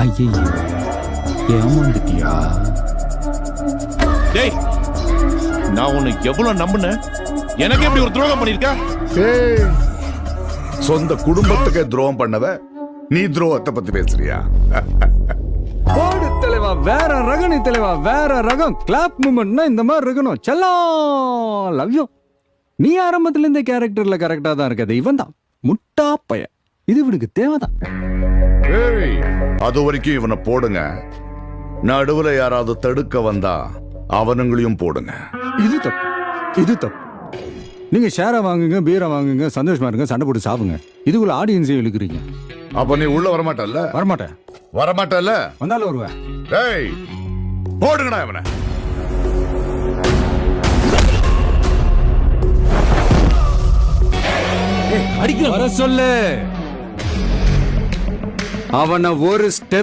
ஐயோ ஏமாந்துட்டியா? டேய், நான் உன்னை எவ்வளவு நம்பினேன், எனக்கு எப்படி ஒரு துரோகம் பண்ணிருக்க? ஏய், சொந்த குடும்பத்துக்கே துரோகம் பண்ணவ நீ துரோகத்தை பத்தி பேசுறியா? போடு தலைவா, வேற ரகம் நீ தலைவா, வேற ரகம். கிளாப் மூமெண்ட்னா இந்த மாதிரி இருக்கணும். செல்லம் லவ் யூ. நீ ஆரம்பத்துல இந்த கேரக்டர்ல கரெக்டா தான் இருக்காது. இவன் தான் முட்டா பைய. இது இவனுக்கு தேவைதான். ஏய், அது வரைக்கும் இவனை போடுங்க. நடுவுல யாராவது தடுக்க வந்தா அவனுங்களையும் போடுங்க. இது தப்பு, இது தப்பு. நீங்க ஷேரை வாங்குங்க, பீரை வாங்குங்க, சந்தோஷமா இருங்க, சண்டை போட்டு சாப்பிடுங்க. இதுக்குள்ள ஆடியன்ஸையும் இழுக்கிறீங்க. அப்ப நீ உள்ள வரமாட்டல்ல? வரமாட்டேன். வரமாட்டல்ல? வந்தாலும் வருவேன். ஏய், போடுங்கடா இவனை. வர சொல்லு. அவனை ஒரு ஸ்டெப்